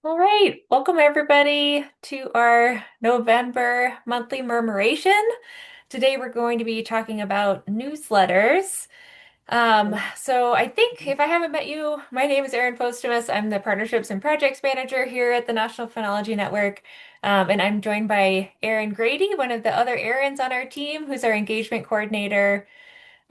All right, welcome everybody to our November monthly murmuration. Today we're going to be talking about newsletters. So I think if I haven't met you, my name is Erin Postumus. I'm the Partnerships and Projects Manager here at the National Phenology Network. And I'm joined by Erin Grady, one of the other Erins on our team, who's our engagement coordinator.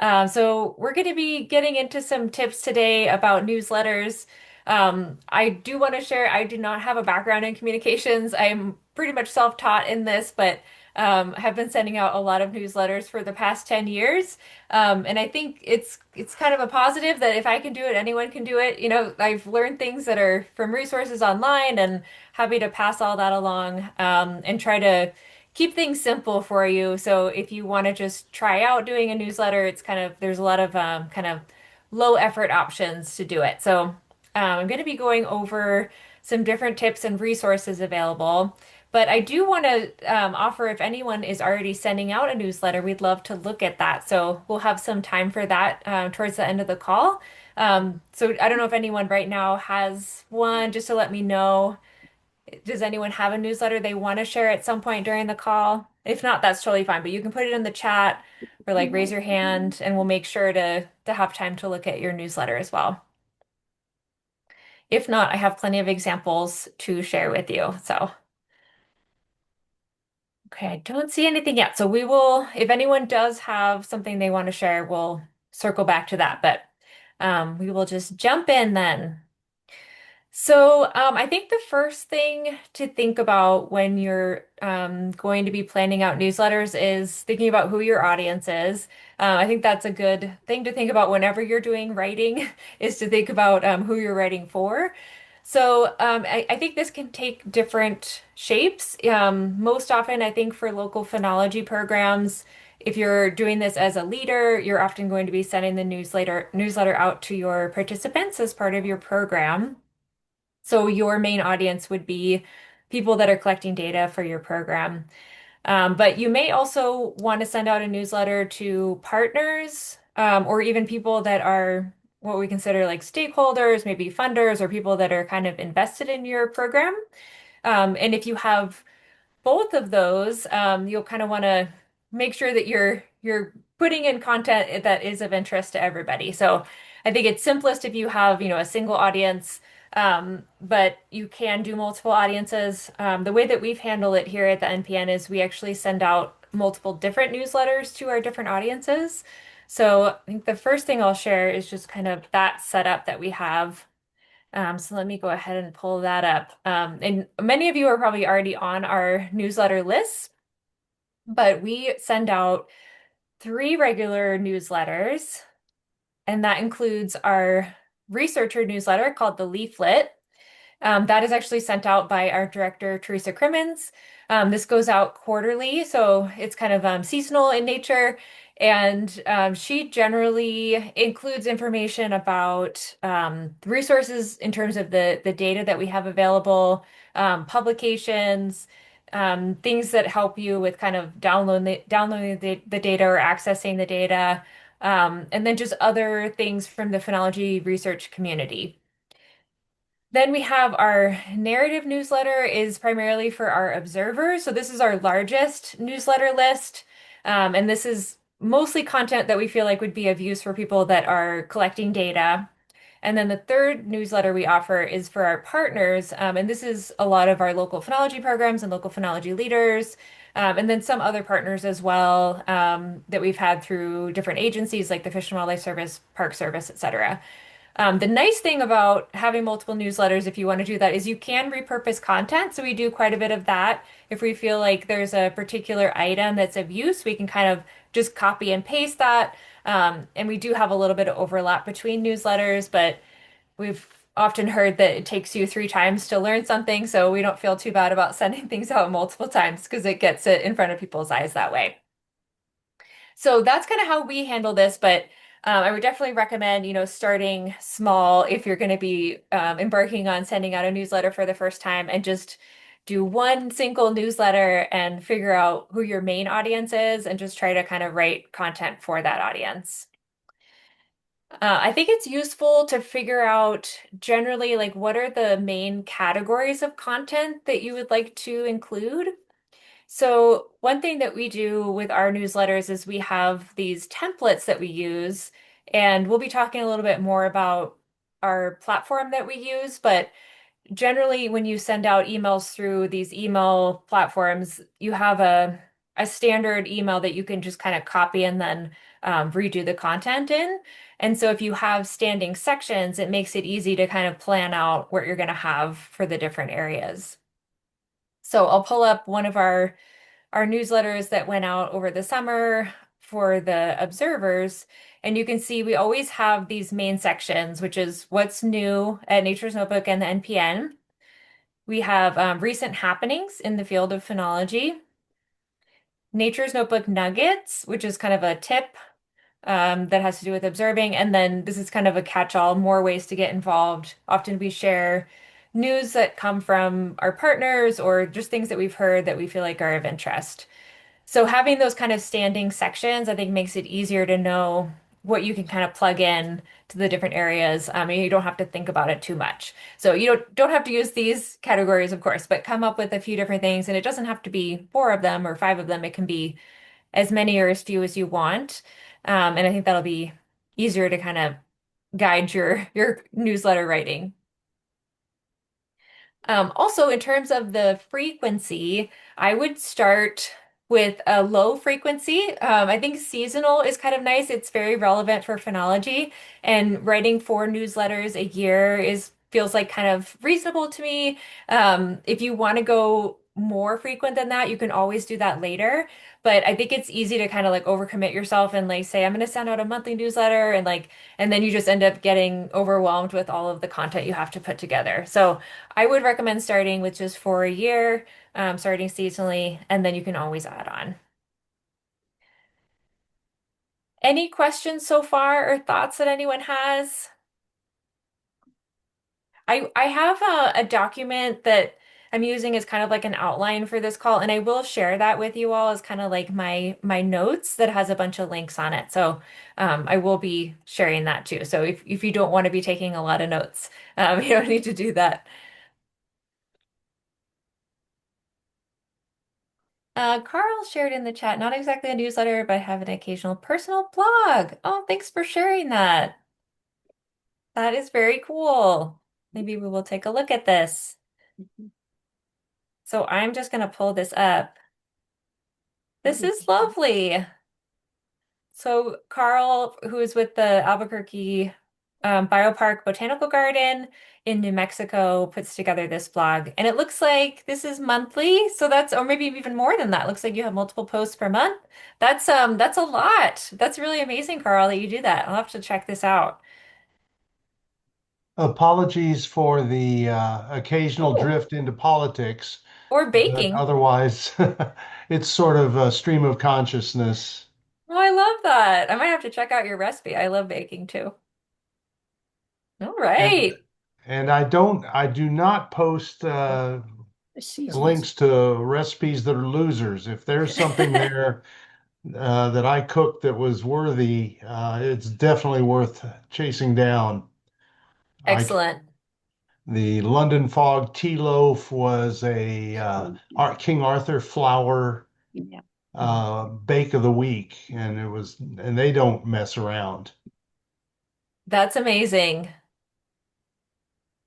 So we're going to be getting into some tips today about newsletters. I do want to share, I do not have a background in communications. I'm pretty much self-taught in this, but have been sending out a lot of newsletters for the past 10 years. And I think it's kind of a positive that if I can do it, anyone can do it. You know, I've learned things that are from resources online and happy to pass all that along and try to keep things simple for you. So if you want to just try out doing a newsletter, it's kind of there's a lot of kind of low effort options to do it. So I'm going to be going over some different tips and resources available. But I do want to offer if anyone is already sending out a newsletter, we'd love to look at that. So we'll have some time for that towards the end of the call. So I don't know if anyone right now has one, just to let me know. Does anyone have a newsletter they want to share at some point during the call? If not, that's totally fine, but you can put it in the chat or like raise your hand and we'll make sure to have time to look at your newsletter as well. If not, I have plenty of examples to share with you. So, okay, I don't see anything yet. So we will, if anyone does have something they want to share, we'll circle back to that. But we will just jump in then. So, I think the first thing to think about when you're going to be planning out newsletters is thinking about who your audience is. I think that's a good thing to think about whenever you're doing writing, is to think about who you're writing for. So, I think this can take different shapes. Most often, I think for local phonology programs, if you're doing this as a leader, you're often going to be sending the newsletter out to your participants as part of your program. So your main audience would be people that are collecting data for your program. But you may also want to send out a newsletter to partners, or even people that are what we consider like stakeholders, maybe funders, or people that are kind of invested in your program. And if you have both of those, you'll kind of want to make sure that you're putting in content that is of interest to everybody. So I think it's simplest if you have, a single audience, but you can do multiple audiences. The way that we've handled it here at the NPN is we actually send out multiple different newsletters to our different audiences. So I think the first thing I'll share is just kind of that setup that we have. So let me go ahead and pull that up. And many of you are probably already on our newsletter list, but we send out three regular newsletters, and that includes our researcher newsletter called the Leaflet. That is actually sent out by our director, Teresa Crimmins. This goes out quarterly, so it's kind of seasonal in nature. And she generally includes information about resources in terms of the data that we have available, publications, things that help you with kind of downloading the data or accessing the data, and then just other things from the phonology research community. Then we have our narrative newsletter is primarily for our observers. So this is our largest newsletter list. And this is mostly content that we feel like would be of use for people that are collecting data. And then the third newsletter we offer is for our partners. And this is a lot of our local phonology programs and local phonology leaders. And then some other partners as well that we've had through different agencies like the Fish and Wildlife Service, Park Service, et cetera. The nice thing about having multiple newsletters, if you want to do that, is you can repurpose content. So we do quite a bit of that. If we feel like there's a particular item that's of use, we can kind of just copy and paste that. And we do have a little bit of overlap between newsletters, but we've often heard that it takes you 3 times to learn something. So we don't feel too bad about sending things out multiple times because it gets it in front of people's eyes that way. So that's kind of how we handle this, but I would definitely recommend, starting small if you're going to be embarking on sending out a newsletter for the first time and just do one single newsletter and figure out who your main audience is and just try to kind of write content for that audience. I think it's useful to figure out generally like what are the main categories of content that you would like to include. So one thing that we do with our newsletters is we have these templates that we use, and we'll be talking a little bit more about our platform that we use, but generally when you send out emails through these email platforms, you have a standard email that you can just kind of copy and then redo the content in. And so if you have standing sections, it makes it easy to kind of plan out what you're going to have for the different areas. So I'll pull up one of our newsletters that went out over the summer for the observers. And you can see we always have these main sections, which is what's new at Nature's Notebook and the NPN. We have recent happenings in the field of phenology, Nature's Notebook Nuggets, which is kind of a tip that has to do with observing. And then this is kind of a catch-all, more ways to get involved. Often we share news that come from our partners or just things that we've heard that we feel like are of interest. So having those kind of standing sections, I think makes it easier to know what you can kind of plug in to the different areas. And you don't have to think about it too much. So you don't have to use these categories, of course, but come up with a few different things. And it doesn't have to be four of them or five of them. It can be as many or as few as you want. And I think that'll be easier to kind of guide your newsletter writing. Also, in terms of the frequency, I would start with a low frequency. I think seasonal is kind of nice. It's very relevant for phenology, and writing four newsletters a year is feels like kind of reasonable to me. If you want to go more frequent than that, you can always do that later. But I think it's easy to kind of like overcommit yourself and like say, I'm going to send out a monthly newsletter and then you just end up getting overwhelmed with all of the content you have to put together. So I would recommend starting with just for a year, starting seasonally, and then you can always add on. Any questions so far or thoughts that anyone has? I have a document that I'm using as kind of like an outline for this call, and I will share that with you all as kind of like my notes that has a bunch of links on it. So I will be sharing that too. So if you don't want to be taking a lot of notes, you don't need to do that. Carl shared in the chat, not exactly a newsletter, but I have an occasional personal blog. Oh, thanks for sharing that. That is very cool. Maybe we will take a look at this. So I'm just going to pull this up. This is lovely. So Carl, who is with the Albuquerque Biopark Botanical Garden in New Mexico, puts together this blog. And it looks like this is monthly. So that's, or maybe even more than that. Looks like you have multiple posts per month. That's a lot. That's really amazing, Carl, that you do that. I'll have to check this out. Apologies for the occasional Oh, drift into politics, or but baking. otherwise, it's sort of a stream of consciousness. Oh, I love that. I might have to check out your recipe. I love baking too. All And right. I do not post links to recipes that are losers. If there's something there that I cooked that was worthy, it's definitely worth chasing down. I Excellent. The London Fog tea loaf was a King Arthur flour bake of the week, and and they don't mess around. That's amazing.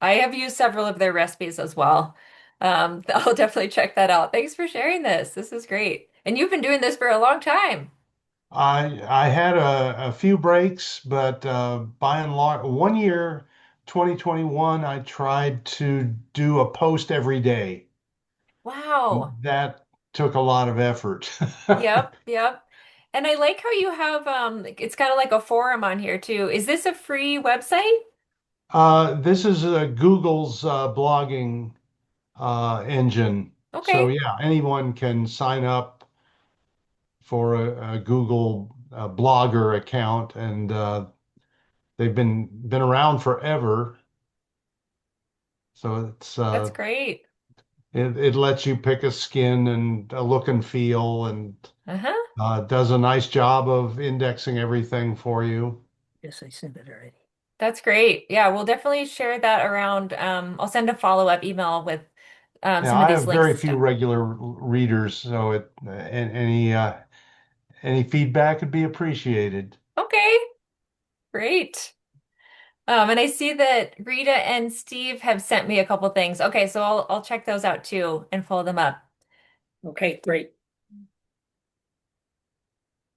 I have used several of their recipes as well. I'll definitely check that out. Thanks for sharing this. This is great. And you've been doing this for a long time. I had a few breaks, but by and large, one year, 2021, I tried to do a post every day. Wow. That took a lot of effort. Yep, yep. And I like how you have it's kind of like a forum on here too. Is this a free website? This is Google's blogging engine. So Okay, yeah, anyone can sign up for a Google blogger account, and they've been around forever. So that's great. it lets you pick a skin and a look and feel, and Uh-huh. does a nice job of indexing everything for you. That's great. Yeah, we'll definitely share that around. I'll send a follow-up email with Now, some of I these have links very and few stuff. regular readers, so any feedback would be appreciated. Okay, great. And I see that Rita and Steve have sent me a couple things. Okay, so I'll check those out too and follow them up. Okay, great.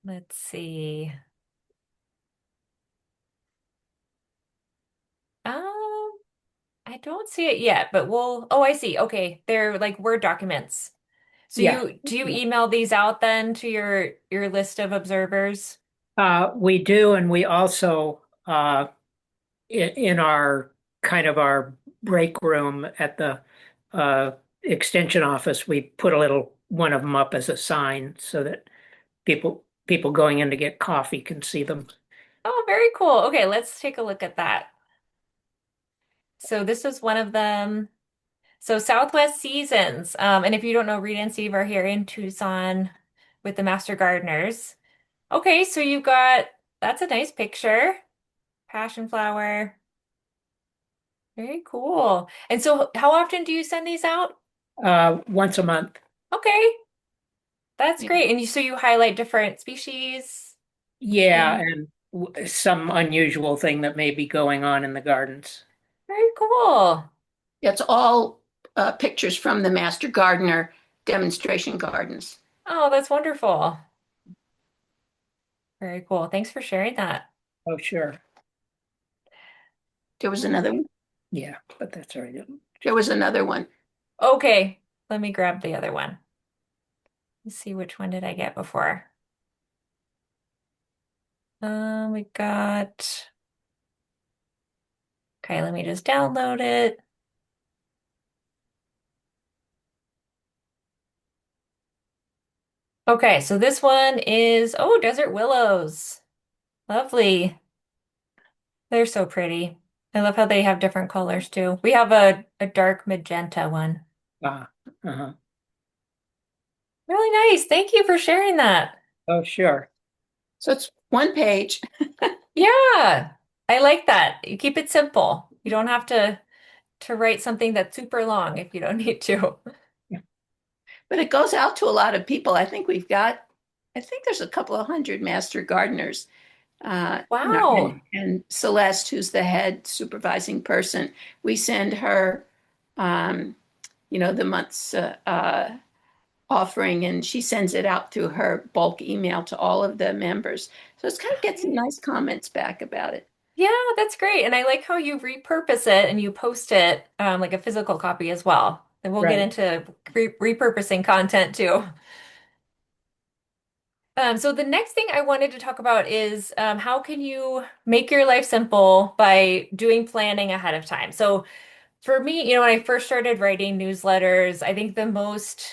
Let's see. Um, I don't see it yet, but oh, I see. Okay, they're like Word documents. So Yeah. do you email these out then to your list of observers? We do, and we also in our kind of our break room at the uh, extension office, we put a little one of them up as a sign so that people going in to get coffee can see them. Oh, very cool. Okay, let's take a look at that. So this is one of them. So Southwest Seasons. And if you don't know, Rita and Steve are here in Tucson with the Master Gardeners. Okay, so you've got that's a nice picture. Passion flower. Very cool. And so how often do you send these out? Once a month. Okay, that's Yeah. great. And so you highlight different species Yeah, in and some unusual thing that may be going on in the gardens. very cool. It's all pictures from the Master Gardener demonstration gardens. Oh, that's wonderful. Very cool. Thanks for sharing that. Oh, sure. There was another one. Yeah, but that's all right. There was another one. Okay, let me grab the other one. Let's see which one did I get before. We got, okay, let me just download it. Okay, so this one is, oh, desert willows. Lovely. They're so pretty. I love how they have different colors too. We have a dark magenta one. Ah, uh-huh. Really nice. Thank you for sharing that. Oh, sure. So it's one page, Yeah, I like that. You keep it simple. You don't have to write something that's super long if you don't need to. but it goes out to a lot of people. I think there's a couple of hundred Master Gardeners. Wow. And Celeste, who's the head supervising person, we send her, um, the month's offering, and she sends it out through her bulk email to all of the members. So it's kind of get some nice comments back about it. Yeah, that's great. And I like how you repurpose it and you post it like a physical copy as well. And we'll get Right. into repurposing content too. So the next thing I wanted to talk about is how can you make your life simple by doing planning ahead of time? So for me, when I first started writing newsletters, I think the most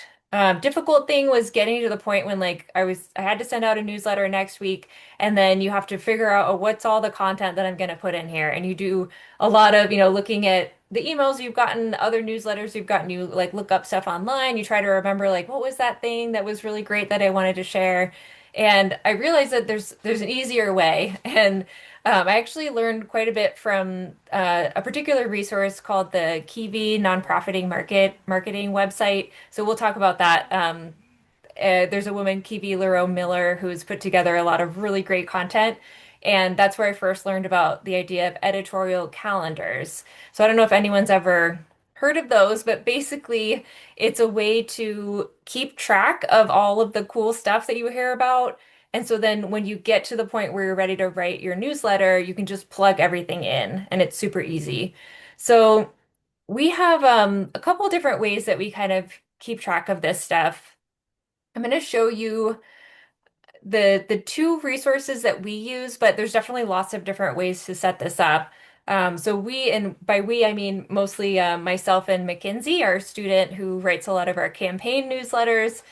difficult thing was getting to the point when like I had to send out a newsletter next week, and then you have to figure out, oh, what's all the content that I'm going to put in here, and you do a lot of looking at the emails you've gotten, other newsletters you've gotten, you like look up stuff online, you try to remember like what was that thing that was really great that I wanted to share, and I realized that there's an easier way, and I actually learned quite a bit from a particular resource called the Kiwi Nonprofiting Marketing website. So we'll talk about that. There's a woman, Kiwi Leroux Miller, who's put together a lot of really great content. And that's where I first learned about the idea of editorial calendars. So I don't know if anyone's ever heard of those, but basically it's a way to keep track of all of the cool stuff that you hear about. And so then when you get to the point where you're ready to write your newsletter, you can just plug everything in and it's super easy. So we have a couple different ways that we kind of keep track of this stuff. I'm going to show you the two resources that we use, but there's definitely lots of different ways to set this up. So and by we, I mean mostly myself and Mackenzie, our student who writes a lot of our campaign newsletters.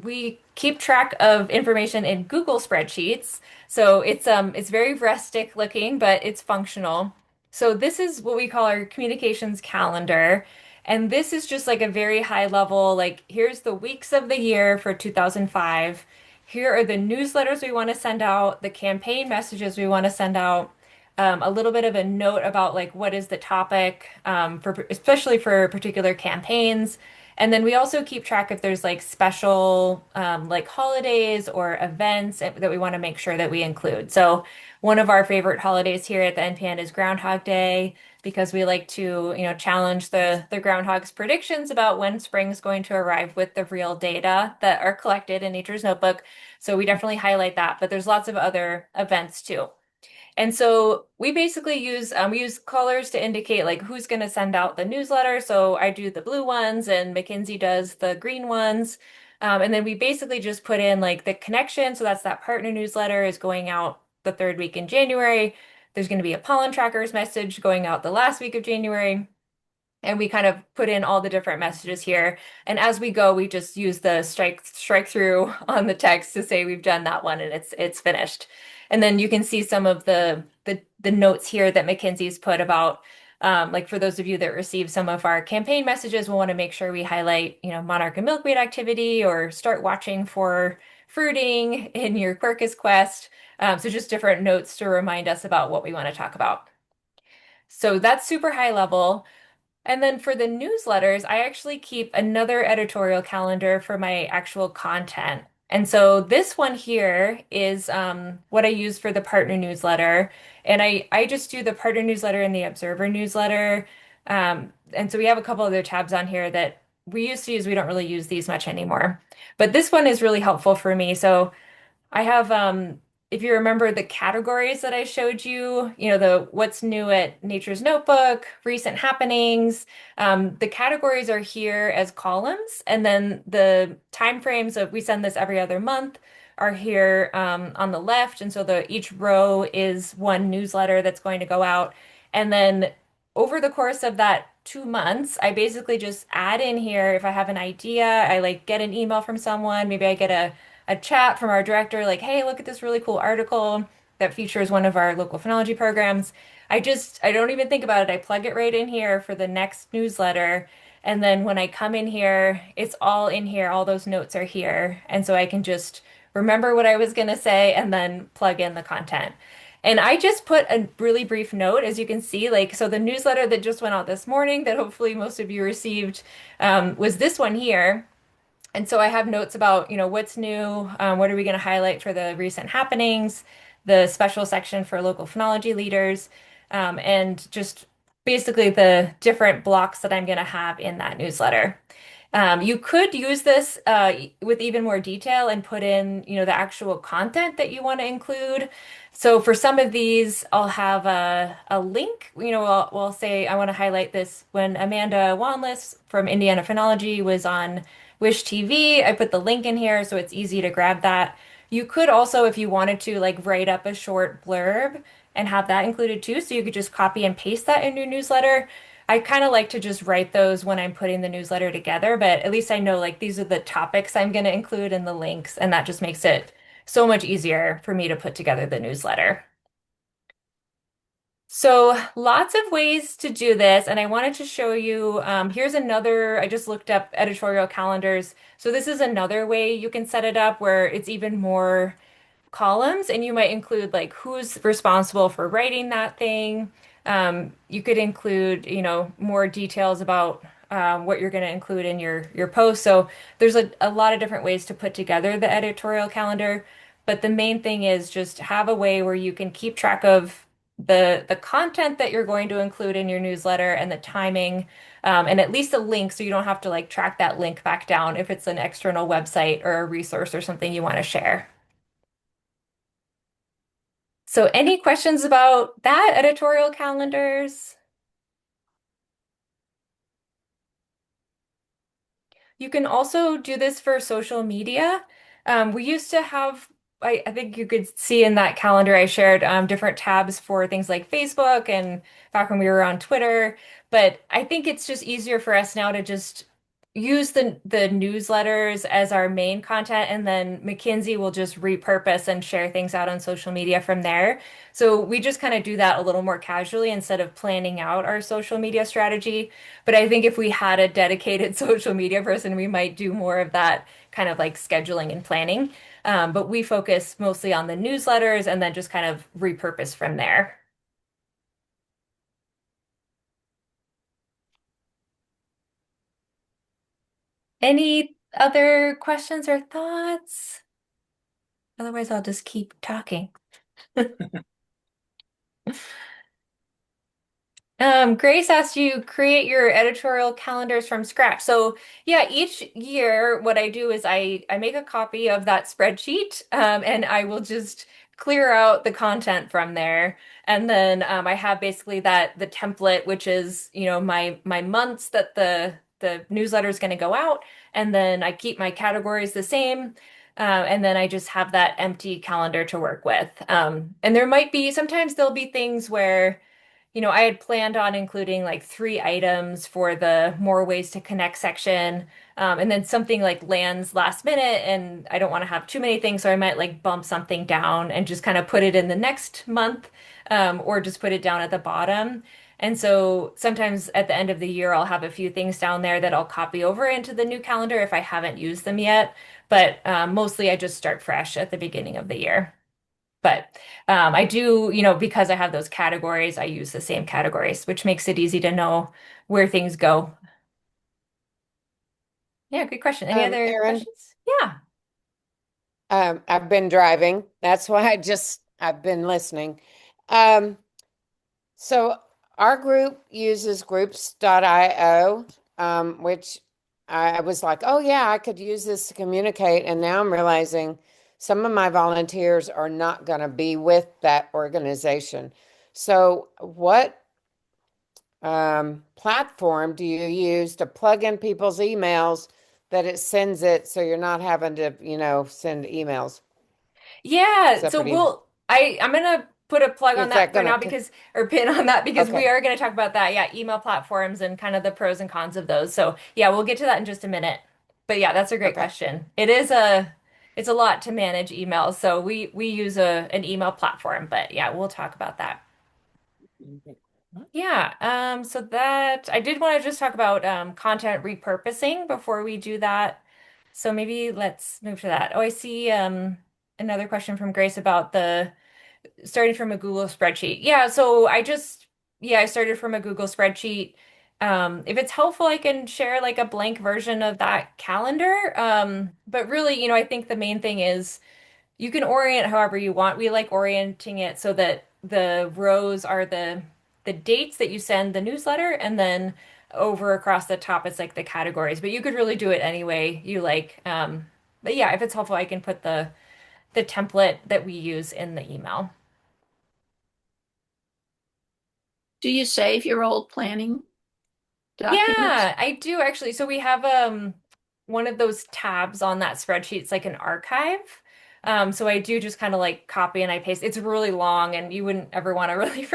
We keep track of information in Google spreadsheets. So it's very rustic looking, but it's functional. So this is what we call our communications calendar. And this is just like a very high level, like here's the weeks of the year for 2005. Here are the newsletters we want to send out, the campaign messages we want to send out, a little bit of a note about like what is the topic, for especially for particular campaigns. And then we also keep track if there's like special like holidays or events that we want to make sure that we include. So one of our favorite holidays here at the NPN is Groundhog Day because we like to, challenge the groundhog's predictions about when spring's going to arrive with the real data that are collected in Nature's Notebook. So we definitely highlight that, but there's lots of other events too. And so we basically use colors to indicate like who's going to send out the newsletter. So I do the blue ones and Mackenzie does the green ones. And then we basically just put in like the connection. So that's that partner newsletter is going out the third week in January. There's going to be a pollen trackers message going out the last week of January. And we kind of put in all the different messages here. And as we go, we just use the strike through on the text to say we've done that one and it's finished. And then you can see some of the notes here that Mackenzie's put about like for those of you that receive some of our campaign messages, we'll want to make sure we highlight, monarch and milkweed activity or start watching for fruiting in your Quercus quest. So just different notes to remind us about what we want to talk about. So that's super high level. And then for the newsletters, I actually keep another editorial calendar for my actual content. And so this one here is what I use for the partner newsletter. And I just do the partner newsletter and the observer newsletter. And so we have a couple other tabs on here that we used to use. We don't really use these much anymore. But this one is really helpful for me. So I have, if you remember the categories that I showed you, the what's new at Nature's Notebook, recent happenings, the categories are here as columns, and then the time frames of we send this every other month are here on the left, and so each row is one newsletter that's going to go out, and then over the course of that 2 months, I basically just add in here if I have an idea, I like get an email from someone, maybe I get a chat from our director, like, hey, look at this really cool article that features one of our local phenology programs. I don't even think about it. I plug it right in here for the next newsletter. And then when I come in here, it's all in here. All those notes are here. And so I can just remember what I was going to say and then plug in the content. And I just put a really brief note, as you can see, like, so the newsletter that just went out this morning that hopefully most of you received was this one here. And so I have notes about, what's new, what are we going to highlight for the recent happenings, the special section for local phenology leaders, and just basically the different blocks that I'm going to have in that newsletter. You could use this with even more detail and put in, the actual content that you want to include. So for some of these, I'll have a link. We'll say I want to highlight this when Amanda Wanless from Indiana Phenology was on Wish TV. I put the link in here so it's easy to grab that. You could also, if you wanted to, like write up a short blurb and have that included too. So you could just copy and paste that in your newsletter. I kind of like to just write those when I'm putting the newsletter together, but at least I know like these are the topics I'm going to include in the links, and that just makes it so much easier for me to put together the newsletter. So lots of ways to do this, and I wanted to show you, here's another, I just looked up editorial calendars. So this is another way you can set it up where it's even more columns, and you might include like who's responsible for writing that thing. You could include, more details about what you're going to include in your post. So there's a lot of different ways to put together the editorial calendar, but the main thing is just have a way where you can keep track of the content that you're going to include in your newsletter and the timing, and at least a link so you don't have to like track that link back down if it's an external website or a resource or something you want to share. So any questions about that, editorial calendars? You can also do this for social media. We used to have, I think you could see in that calendar I shared different tabs for things like Facebook and back when we were on Twitter. But I think it's just easier for us now to just use the newsletters as our main content, and then Mackenzie will just repurpose and share things out on social media from there. So we just kind of do that a little more casually instead of planning out our social media strategy. But I think if we had a dedicated social media person, we might do more of that kind of like scheduling and planning. But we focus mostly on the newsletters and then just kind of repurpose from there. Any other questions or thoughts? Otherwise, I'll just keep talking. Grace asked you create your editorial calendars from scratch. So yeah, each year what I do is I make a copy of that spreadsheet, and I will just clear out the content from there. And then I have basically the template, which is, my months that the newsletter is going to go out, and then I keep my categories the same. And then I just have that empty calendar to work with. And there might be sometimes there'll be things where I had planned on including like 3 items for the more ways to connect section. And then something like lands last minute and I don't want to have too many things. So I might like bump something down and just kind of put it in the next month, or just put it down at the bottom. And so sometimes at the end of the year, I'll have a few things down there that I'll copy over into the new calendar if I haven't used them yet. But mostly I just start fresh at the beginning of the year. But I do, because I have those categories, I use the same categories, which makes it easy to know where things go. Yeah, good question. Any other Erin, questions? Yeah. I've been driving. That's why I've been listening. Um, so our group uses groups.io, which I was like, oh yeah, I could use this to communicate. And now I'm realizing some of my volunteers are not going to be with that organization. So what platform do you use to plug in people's emails that it sends it so you're not having to, send emails, Yeah, so separate emails? I'm gonna put a plug on Is that that for gonna, now because or pin on that because we okay, are gonna talk about that. Yeah, email platforms and kind of the pros and cons of those. So yeah, we'll get to that in just a minute. But yeah, that's a great okay. question. It's a lot to manage emails. So we use an email platform, but yeah, we'll talk about that. Yeah, so that I did want to just talk about content repurposing before we do that. So maybe let's move to that. Oh, I see another question from Grace about the starting from a Google spreadsheet. Yeah, so I started from a Google spreadsheet. If it's helpful, I can share like a blank version of that calendar. But really, I think the main thing is you can orient however you want. We like orienting it so that the rows are the dates that you send the newsletter, and then over across the top it's like the categories. But you could really do it any way you like. But yeah, if it's helpful, I can put the template that we use in the email. Do you save your old planning documents? Yeah, I do actually. So we have one of those tabs on that spreadsheet. It's like an archive. So I do just kind of like copy and I paste. It's really long and you wouldn't ever want to really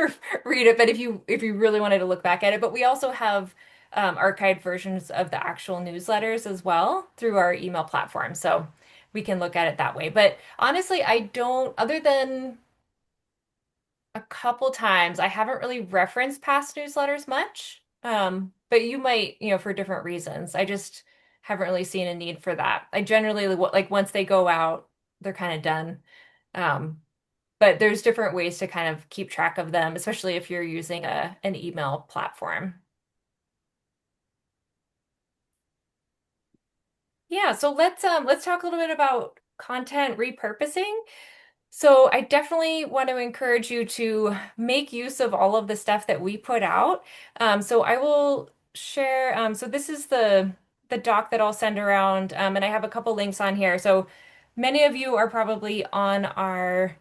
read it, but if you really wanted to look back at it, but we also have archived versions of the actual newsletters as well through our email platform. So we can look at it that way. But honestly, I don't, other than a couple times. I haven't really referenced past newsletters much, but you might, for different reasons. I just haven't really seen a need for that. I generally like once they go out, they're kind of done. Um, but there's different ways to kind of keep track of them, especially if you're using an email platform. Yeah, so let's talk a little bit about content repurposing. So I definitely want to encourage you to make use of all of the stuff that we put out. So I will share. So this is the doc that I'll send around, and I have a couple links on here. So many of you are probably on our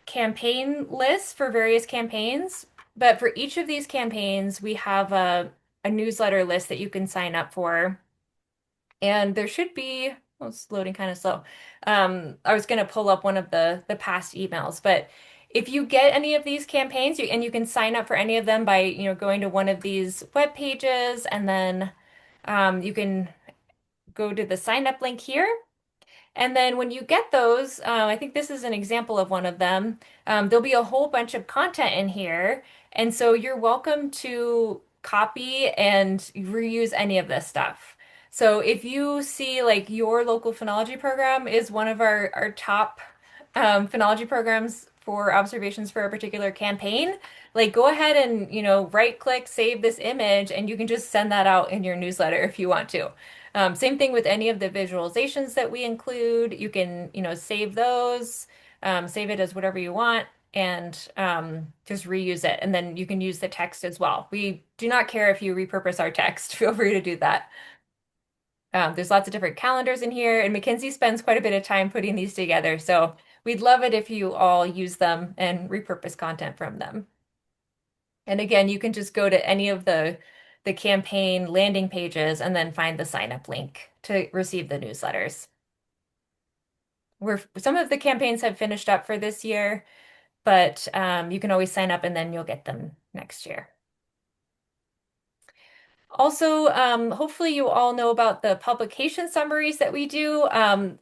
campaign list for various campaigns, but for each of these campaigns, we have a newsletter list that you can sign up for. And there should be, well, it's loading kind of slow. I was going to pull up one of the past emails, but if you get any of these campaigns, and you can sign up for any of them by, going to one of these web pages, and then you can go to the sign up link here. And then when you get those, I think this is an example of one of them. There'll be a whole bunch of content in here. And so you're welcome to copy and reuse any of this stuff. So if you see like your local phenology program is one of our top phenology programs for observations for a particular campaign, like go ahead and, right click, save this image, and you can just send that out in your newsletter if you want to. Same thing with any of the visualizations that we include. You can, save those, save it as whatever you want, and just reuse it. And then you can use the text as well. We do not care if you repurpose our text. Feel free to do that. There's lots of different calendars in here, and Mackenzie spends quite a bit of time putting these together. So we'd love it if you all use them and repurpose content from them. And again, you can just go to any of the campaign landing pages and then find the sign up link to receive the newsletters. Some of the campaigns have finished up for this year, but you can always sign up and then you'll get them next year. Also, hopefully you all know about the publication summaries that we do.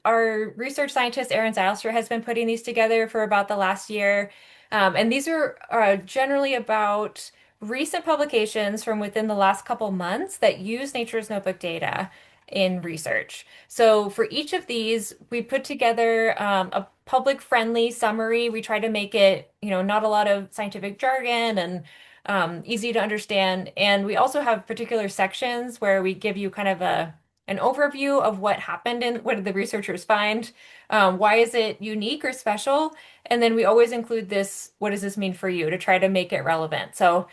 Our research scientist, Erin Zylstra, has been putting these together for about the last year. And these are generally about recent publications from within the last couple months that use Nature's Notebook data in research. So for each of these, we put together a public-friendly summary. We try to make it, not a lot of scientific jargon and easy to understand. And we also have particular sections where we give you kind of an overview of what happened and what did the researchers find, why is it unique or special, and then we always include this, what does this mean for you, to try to make it relevant. So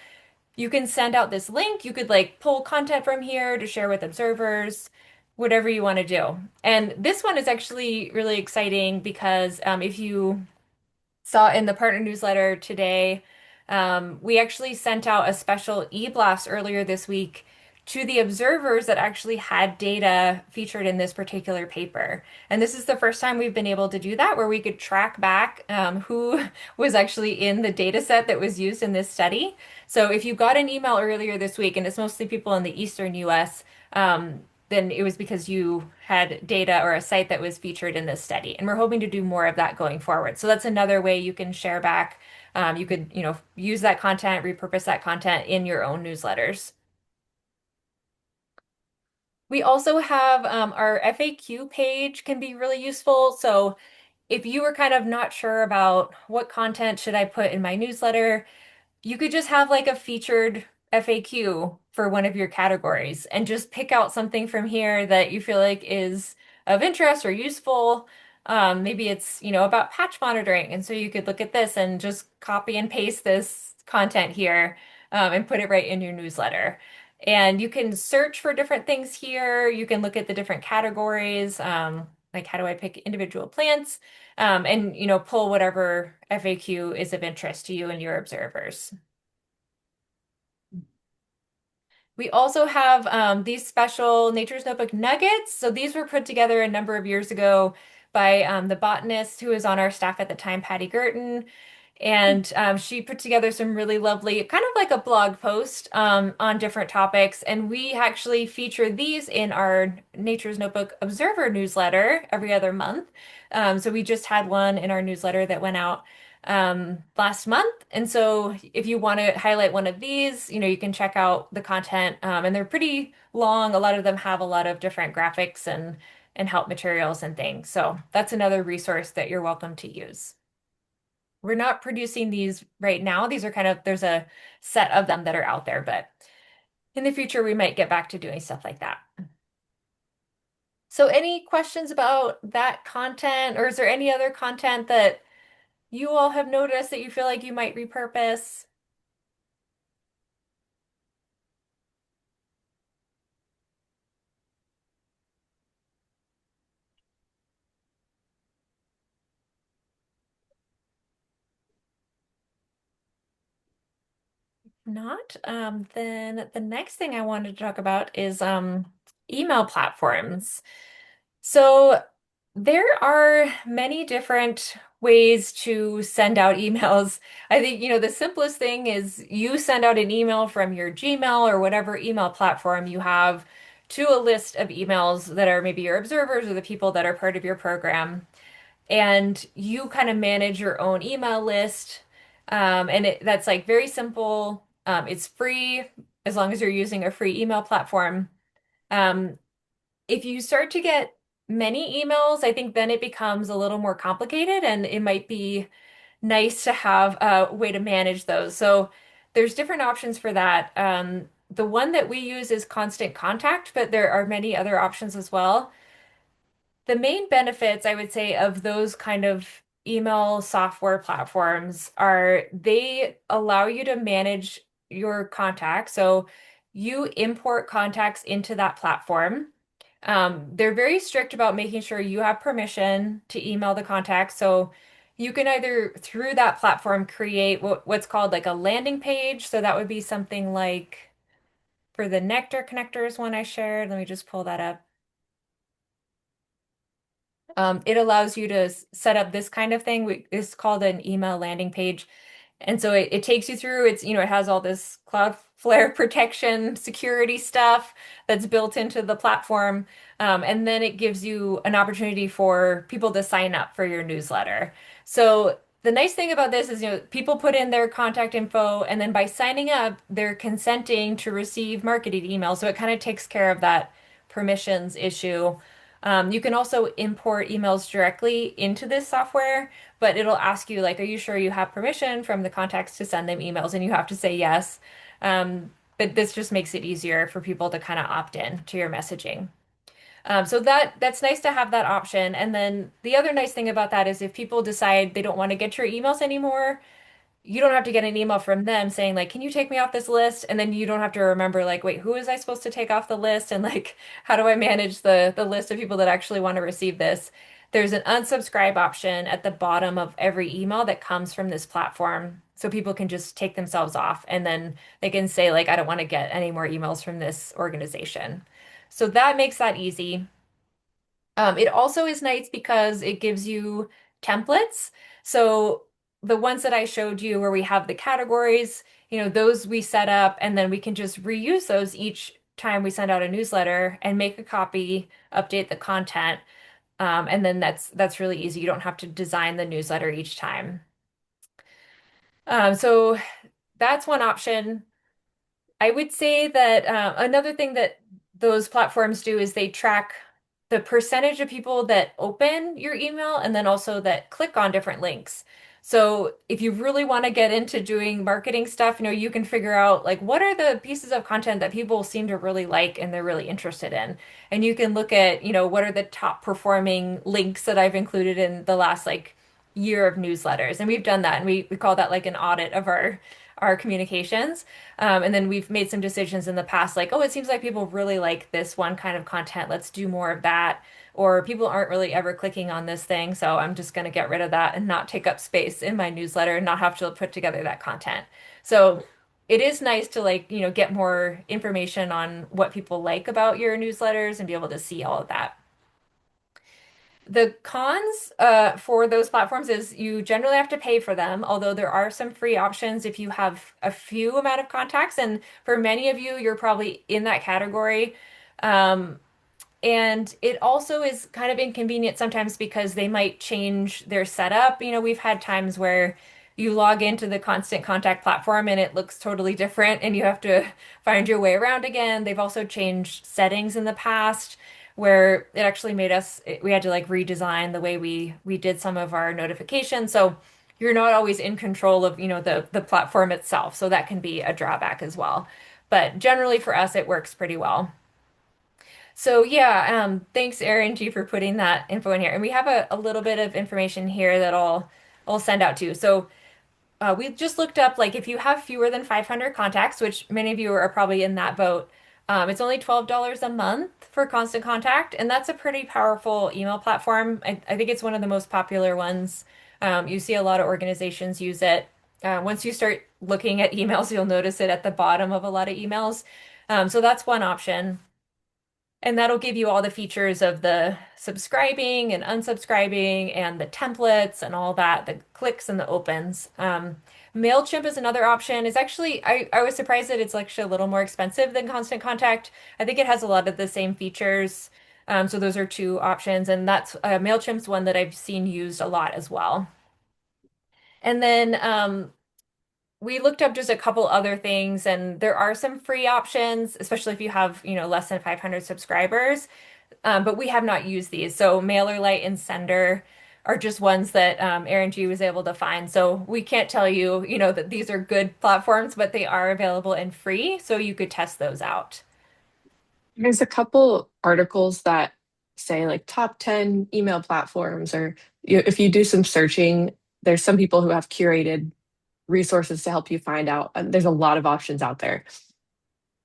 you can send out this link, you could like pull content from here to share with observers, whatever you want to do. And this one is actually really exciting because if you saw in the partner newsletter today, we actually sent out a special e-blast earlier this week to the observers that actually had data featured in this particular paper. And this is the first time we've been able to do that, where we could track back who was actually in the data set that was used in this study. So if you got an email earlier this week, and it's mostly people in the Eastern US, then it was because you had data or a site that was featured in this study. And we're hoping to do more of that going forward. So that's another way you can share back. You could, use that content, repurpose that content in your own newsletters. We also have our FAQ page can be really useful. So if you were kind of not sure about what content should I put in my newsletter, you could just have like a featured FAQ for one of your categories and just pick out something from here that you feel like is of interest or useful. Maybe it's, about patch monitoring. And so you could look at this and just copy and paste this content here and put it right in your newsletter. And you can search for different things here. You can look at the different categories, like how do I pick individual plants, and pull whatever FAQ is of interest to you and your observers. We also have these special Nature's Notebook nuggets. So these were put together a number of years ago by the botanist who was on our staff at the time, Patty Girton. And she put together some really lovely, kind of like a blog post on different topics. And we actually feature these in our Nature's Notebook Observer newsletter every other month. So we just had one in our newsletter that went out last month. And so if you want to highlight one of these, you can check out the content. And they're pretty long. A lot of them have a lot of different graphics and help materials and things. So that's another resource that you're welcome to use. We're not producing these right now. These are there's a set of them that are out there, but in the future, we might get back to doing stuff like that. So any questions about that content, or is there any other content that you all have noticed that you feel like you might repurpose? Not, then the next thing I wanted to talk about is email platforms. So there are many different ways to send out emails. I think, the simplest thing is you send out an email from your Gmail or whatever email platform you have to a list of emails that are maybe your observers or the people that are part of your program. And you kind of manage your own email list. That's like very simple. It's free as long as you're using a free email platform. Um, if you start to get many emails, I think then it becomes a little more complicated and it might be nice to have a way to manage those. So there's different options for that. The one that we use is Constant Contact, but there are many other options as well. The main benefits, I would say, of those kind of email software platforms are they allow you to manage your contacts. So you import contacts into that platform. They're very strict about making sure you have permission to email the contacts. So you can either through that platform create what's called like a landing page. So that would be something like for the Nectar connectors one I shared. Let me just pull that up. It allows you to set up this kind of thing. It's called an email landing page. And so it takes you through, it has all this Cloudflare protection security stuff that's built into the platform. And then it gives you an opportunity for people to sign up for your newsletter. So the nice thing about this is, people put in their contact info, and then by signing up, they're consenting to receive marketing emails. So it kind of takes care of that permissions issue. You can also import emails directly into this software, but it'll ask you like, are you sure you have permission from the contacts to send them emails? And you have to say yes. But this just makes it easier for people to kind of opt in to your messaging. So that's nice to have that option. And then the other nice thing about that is if people decide they don't want to get your emails anymore, you don't have to get an email from them saying like, can you take me off this list? And then you don't have to remember like, wait, who is I supposed to take off the list? And like, how do I manage the list of people that actually want to receive this? There's an unsubscribe option at the bottom of every email that comes from this platform. So people can just take themselves off and then they can say like, I don't want to get any more emails from this organization. So that makes that easy. It also is nice because it gives you templates. So the ones that I showed you where we have the categories, those we set up and then we can just reuse those each time we send out a newsletter and make a copy, update the content. And then that's really easy. You don't have to design the newsletter each time. So that's one option. I would say that another thing that those platforms do is they track the percentage of people that open your email and then also that click on different links. So if you really want to get into doing marketing stuff, you can figure out like what are the pieces of content that people seem to really like and they're really interested in. And you can look at, what are the top performing links that I've included in the last like year of newsletters. And we've done that and we call that like an audit of our communications. And then we've made some decisions in the past, like, oh, it seems like people really like this one kind of content. Let's do more of that. Or people aren't really ever clicking on this thing. So I'm just going to get rid of that and not take up space in my newsletter and not have to put together that content. So it is nice to like, get more information on what people like about your newsletters and be able to see all of that. The cons for those platforms is you generally have to pay for them, although there are some free options if you have a few amount of contacts. And for many of you, you're probably in that category. Um, and it also is kind of inconvenient sometimes because they might change their setup. We've had times where you log into the Constant Contact platform and it looks totally different and you have to find your way around again. They've also changed settings in the past where it actually we had to like redesign the way we did some of our notifications. So you're not always in control of, the platform itself. So that can be a drawback as well. But generally for us, it works pretty well. So yeah, thanks Erin G for putting that info in here. And we have a little bit of information here that I'll send out to you. So we just looked up like if you have fewer than 500 contacts, which many of you are probably in that boat, it's only $12 a month for Constant Contact, and that's a pretty powerful email platform. I think it's one of the most popular ones. You see a lot of organizations use it. Once you start looking at emails, you'll notice it at the bottom of a lot of emails. So that's one option. And that'll give you all the features of the subscribing and unsubscribing and the templates and all that, the clicks and the opens. MailChimp is another option. It's actually, I was surprised that it's actually a little more expensive than Constant Contact. I think it has a lot of the same features. So those are two options, and that's MailChimp's one that I've seen used a lot as well. And then we looked up just a couple other things, and there are some free options, especially if you have, less than 500 subscribers. But we have not used these. So MailerLite and Sender are just ones that Aaron G was able to find. So we can't tell you, that these are good platforms, but they are available and free, so you could test those out. There's a couple articles that say like top 10 email platforms, or if you do some searching, there's some people who have curated resources to help you find out. There's a lot of options out there.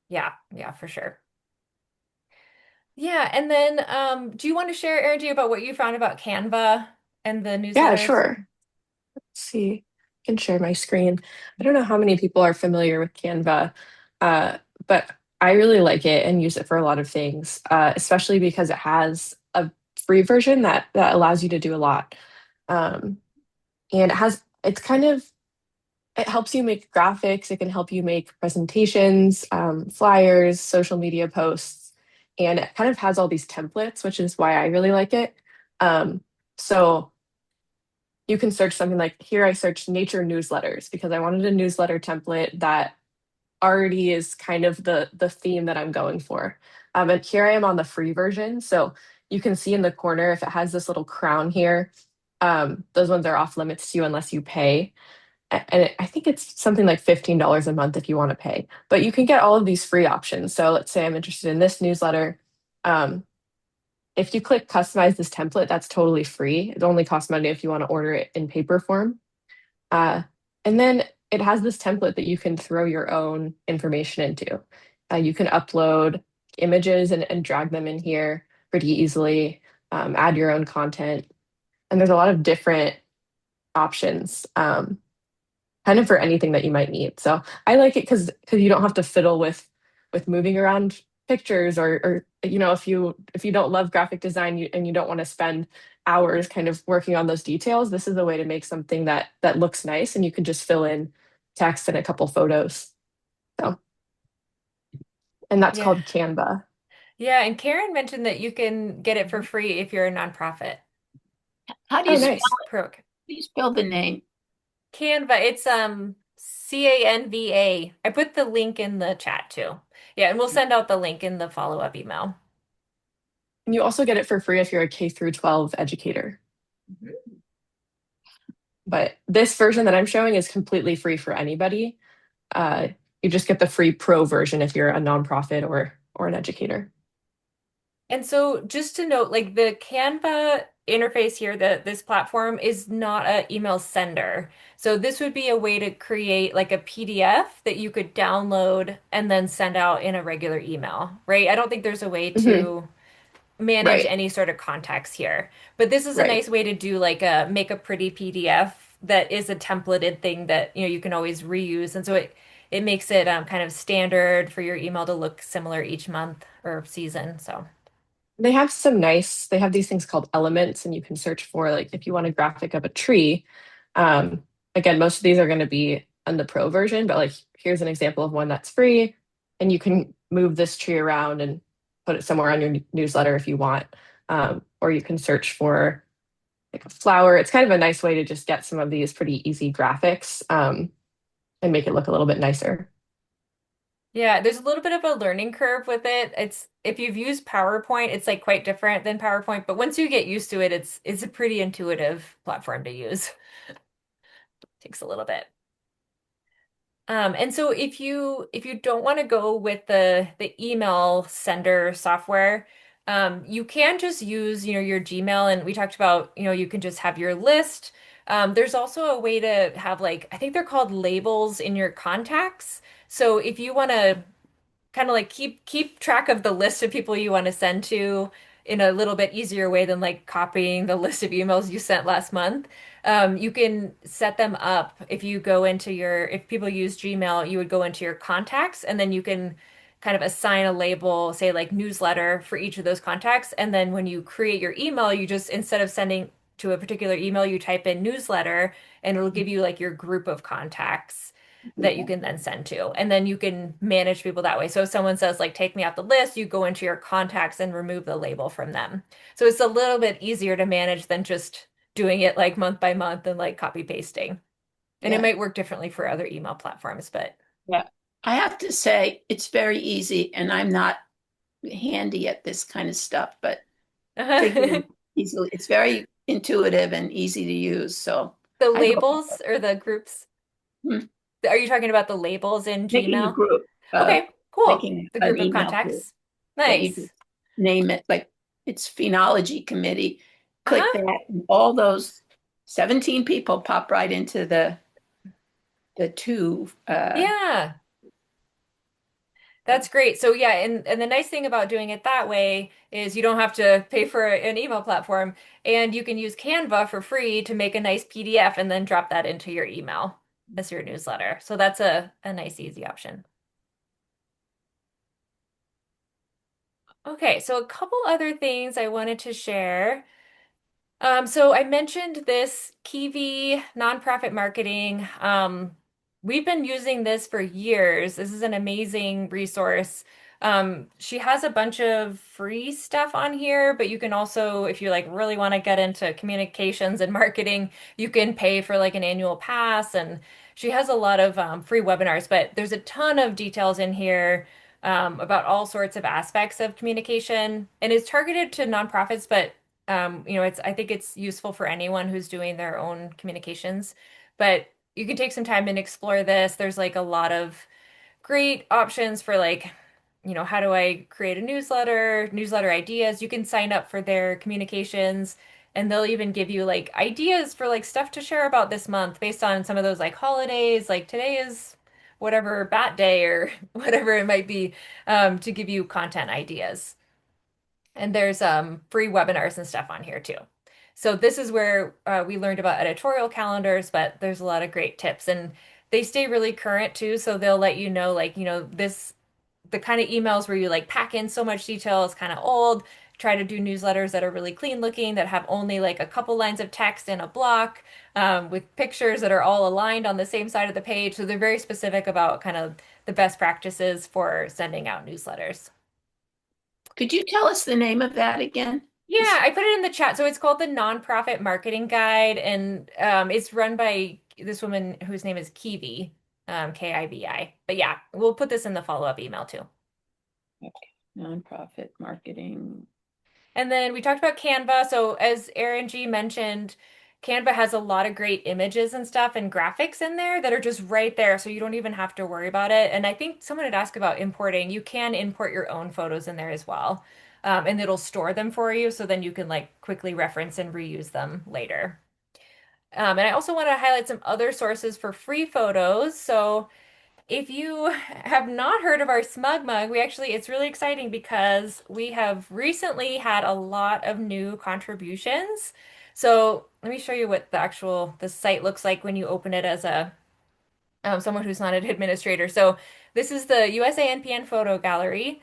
Yeah, yeah, for sure. Yeah, and then do you want to share, Aaron G, about what you found about Canva and the Yeah, newsletters? sure. Let's see. I can share my screen. I don't know how many people are familiar with Canva, uh, but I really like it and use it for a lot of things, especially because it has a free version that allows you to do a lot. Um, and it's kind of, it helps you make graphics. It can help you make presentations, flyers, social media posts, and it kind of has all these templates, which is why I really like it. So you can search something like here, I searched nature newsletters because I wanted a newsletter template that already is kind of the theme that I'm going for. And here I am on the free version. So you can see in the corner if it has this little crown here, those ones are off limits to you unless you pay. And I think it's something like $15 a month if you want to pay. But you can get all of these free options. So let's say I'm interested in this newsletter. Um, if you click customize this template, that's totally free. It only costs money if you want to order it in paper form. Uh, and then it has this template that you can throw your own information into. You can upload images and drag them in here pretty easily, add your own content. And there's a lot of different options, kind of for anything that you might need. So I like it because you don't have to fiddle with moving around pictures, or if you don't love graphic design and you don't want to spend hours kind of working on those details, this is a way to make something that looks nice and you can just fill in text and a couple photos. So, and that's Yeah. called Canva. Yeah, and Karen mentioned that you can get it for free if you're a nonprofit. How do Oh, you spell nice. Pro How do you spell the name? Canva, it's Canva. I put the link in the chat too. Yeah, and we'll send out the link in the follow-up email. And you also get it for free if you're a K through 12 educator. Mhm. But this version that I'm showing is completely free for anybody. Uh, you just get the free pro version if you're a nonprofit or an educator. And so just to note, like the Canva interface here, this platform is not an email sender. So this would be a way to create like a PDF that you could download and then send out in a regular email, right? I don't think there's a way Mhm. to manage Right, any sort of contacts here. But this is a right. nice way to do like a make a pretty PDF that is a templated thing that you can always reuse. And so it makes it kind of standard for your email to look similar each month or season. So They have these things called elements, and you can search for like if you want a graphic of a tree. Um, Again, most of these are going to be on the pro version, but like here's an example of one that's free, and you can move this tree around and put it somewhere on your newsletter if you want. Or you can search for like a flower. It's kind of a nice way to just get some of these pretty easy graphics, and make it look a little bit nicer. yeah, there's a little bit of a learning curve with it. It's if you've used PowerPoint, it's like quite different than PowerPoint, but once you get used to it, it's a pretty intuitive platform to use. Takes a little bit. And so if you don't want to go with the email sender software, you can just use, your Gmail. And we talked about, you can just have your list. There's also a way to have like, I think they're called labels in your contacts. So if you want to kind of like keep track of the list of people you want to send to in a little bit easier way than like copying the list of emails you sent last month. You can set them up if you go into if people use Gmail, you would go into your contacts and then you can kind of assign a label, say like newsletter for each of those contacts. And then when you create your email, you just, instead of sending to a particular email, you type in newsletter and it'll give you like your group of contacts that you can then send to. And then you can manage people that way. So if someone says like take me off the list, you go into your contacts and remove the label from them. So it's a little bit easier to manage than just doing it like month by month and like copy pasting. And it Yeah. might work differently for other email platforms, but Yeah. I have to say it's very easy, and I'm not handy at this kind of stuff, but the figuring easily, it's very intuitive and easy to use. So I hope labels or the groups, hmm, are you talking about the labels in making a Gmail? group, Okay, cool. making The an group of email group contacts. that you just Nice. name it, like it's Phenology Committee. Click Uh-huh. that, and all those 17 people pop right into the two. Yeah. That's great. So yeah, and the nice thing about doing it that way is you don't have to pay for an email platform and you can use Canva for free to make a nice PDF and then drop that into your email as your newsletter. So that's a nice easy option. Okay, so a couple other things I wanted to share. So I mentioned this Kiwi nonprofit marketing. We've been using this for years. This is an amazing resource. She has a bunch of free stuff on here, but you can also, if you like really want to get into communications and marketing, you can pay for like an annual pass. And she has a lot of free webinars, but there's a ton of details in here about all sorts of aspects of communication. And it's targeted to nonprofits, but I think it's useful for anyone who's doing their own communications, but you can take some time and explore this. There's like a lot of great options for like, how do I create a newsletter ideas. You can sign up for their communications and they'll even give you like ideas for like stuff to share about this month based on some of those like holidays, like today is whatever bat day or whatever it might be, to give you content ideas. And there's free webinars and stuff on here too. So this is where we learned about editorial calendars, but there's a lot of great tips and they stay really current too. So they'll let you know, like, the kind of emails where you like pack in so much detail is kind of old. Try to do newsletters that are really clean looking, that have only like a couple lines of text in a block, with pictures that are all aligned on the same side of the page. So they're very specific about kind of the best practices for sending out newsletters. Could you tell us the name of that again? Yeah, I put it in the chat. So it's called the Nonprofit Marketing Guide, and it's run by this woman whose name is Kiwi, Kivi. But yeah, we'll put this in the follow-up email too. Okay. Nonprofit marketing. And then we talked about Canva. So as Aaron G mentioned, Canva has a lot of great images and stuff and graphics in there that are just right there, so you don't even have to worry about it. And I think someone had asked about importing. You can import your own photos in there as well. And it'll store them for you, so then you can like quickly reference and reuse them later. And I also want to highlight some other sources for free photos. So if you have not heard of our Smug Mug, it's really exciting because we have recently had a lot of new contributions. So let me show you what the site looks like when you open it as a someone who's not an administrator. So this is the USA-NPN photo gallery.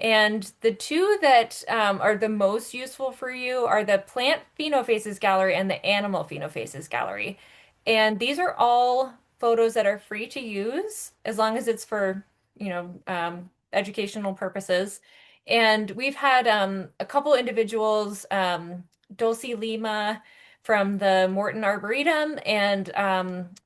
And the two that are the most useful for you are the plant phenofaces gallery and the animal phenofaces gallery. And these are all photos that are free to use as long as it's for, educational purposes. And we've had a couple individuals, Dulcie Lima from the Morton Arboretum, and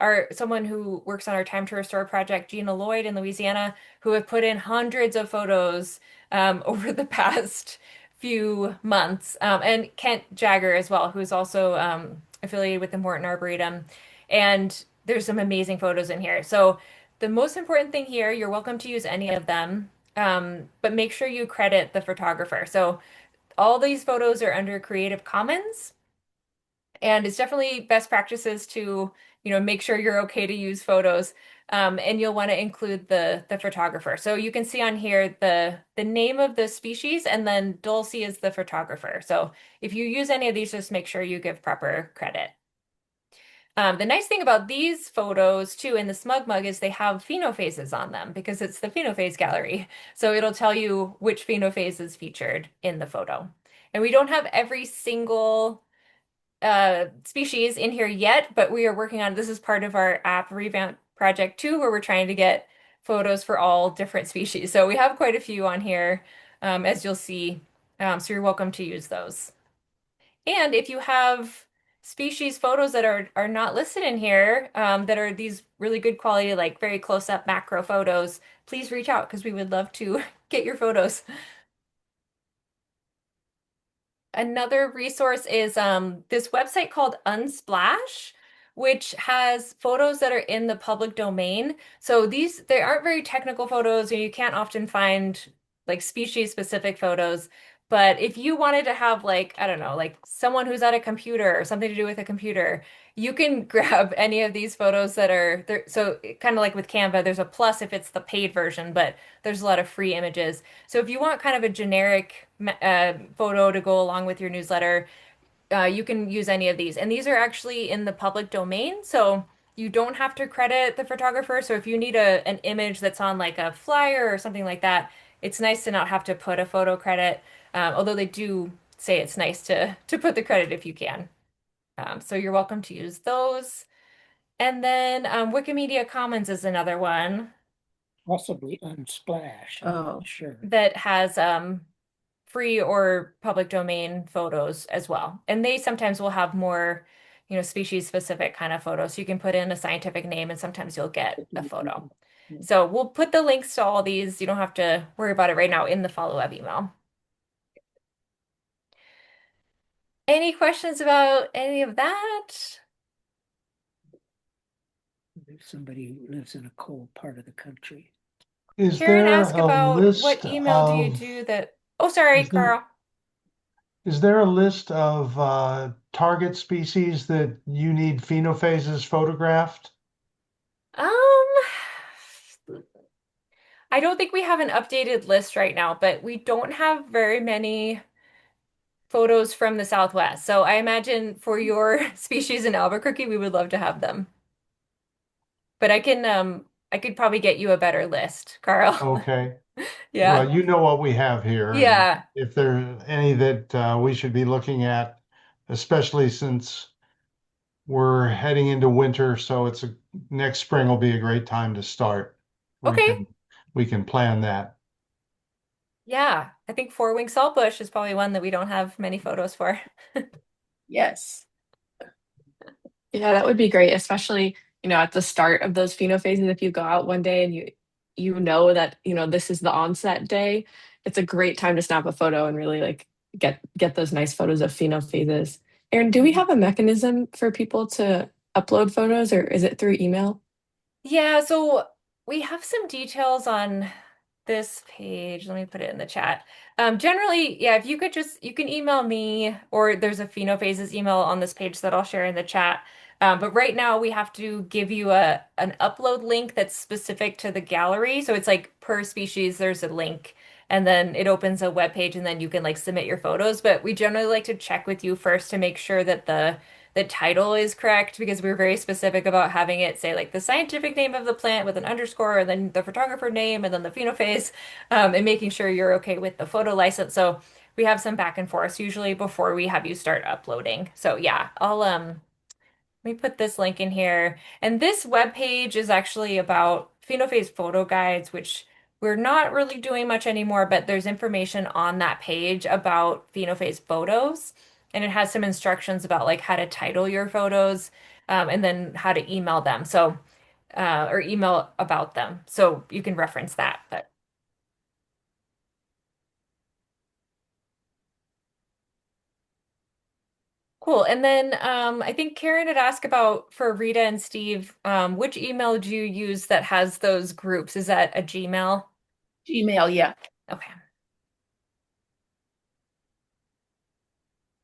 our someone who works on our Time to Restore project, Gina Lloyd in Louisiana, who have put in hundreds of photos over the past few months, and Kent Jagger as well, who is also affiliated with the Morton Arboretum. And there's some amazing photos in here. So the most important thing here, you're welcome to use any of them, but make sure you credit the photographer. So all these photos are under Creative Commons. And it's definitely best practices to, make sure you're okay to use photos. And you'll want to include the photographer. So you can see on here the name of the species and then Dulcie is the photographer. So if you use any of these, just make sure you give proper credit. The nice thing about these photos too in the Smug Mug is they have phenophases on them because it's the phenophase gallery. So it'll tell you which phenophase is featured in the photo. And we don't have every single species in here yet, but we are working on this is part of our app revamp project too, where we're trying to get photos for all different species. So we have quite a few on here, as you'll see. So you're welcome to use those. And if you have species photos that are not listed in here, that are these really good quality, like very close up macro photos, please reach out because we would love to get your photos. Another resource is this website called Unsplash, which has photos that are in the public domain. So they aren't very technical photos, and you can't often find like species specific photos. But if you wanted to have like, I don't know, like someone who's at a computer or something to do with a computer, you can grab any of these photos that are there. So kind of like with Canva, there's a plus if it's the paid version, but there's a lot of free images. So if you want kind of a generic photo to go along with your newsletter, you can use any of these. And these are actually in the public domain, so you don't have to credit the photographer. So if you need an image that's on like a flyer or something like that, it's nice to not have to put a photo credit. Although they do say it's nice to put the credit if you can. So you're welcome to use those. And then Wikimedia Commons is another one Possibly Unsplash. I'm Oh, not sure. that has free or public domain photos as well. And they sometimes will have more, species specific kind of photos. So you can put in a scientific name and sometimes you'll get a photo. So we'll put the links to all these. You don't have to worry about it right now in the follow-up email. Any questions about any of that? There's somebody who lives in a cold part of the country. Is Karen there asked a about list what email do you of do that? Oh, sorry, is there Carl. is there a list of target species that you need phenophases photographed? Um, I don't think we have an updated list right now, but we don't have very many photos from the Southwest. So I imagine for your species in Albuquerque, we would love to have them. But I could probably get you a better list, Carl. Okay. Yeah. Well, you know what we have here, and Yeah. if there are any that we should be looking at, especially since we're heading into winter, so next spring will be a great time to start. We Okay. can we can plan that. Yeah. I think four-winged saltbush is probably one that we don't have many photos for. yes. Yeah, that would be great, especially, at the start of those phases, if you go out one day and you know that, this is the onset day, it's a great time to snap a photo and really like get those nice photos of phases. Erin, do we have a mechanism for people to upload photos or is it through email? Yeah, so we have some details on this page. Let me put it in the chat. Generally, yeah, if you could you can email me or there's a Phases email on this page that I'll share in the chat. But right now we have to give you an upload link that's specific to the gallery. So it's like per species, there's a link and then it opens a web page and then you can like submit your photos. But we generally like to check with you first to make sure that the title is correct because we're very specific about having it say like the scientific name of the plant with an underscore and then the photographer name and then the phenophase and making sure you're okay with the photo license. So we have some back and forth usually before we have you start uploading. So yeah, I'll let me put this link in here. And this web page is actually about phenophase photo guides, which we're not really doing much anymore, but there's information on that page about phenophase photos. And it has some instructions about like how to title your photos, and then how to email them. So, or email about them. So you can reference that. But cool. And then I think Karen had asked about for Rita and Steve, which email do you use that has those groups? Is that a Gmail? Gmail, yeah. Okay.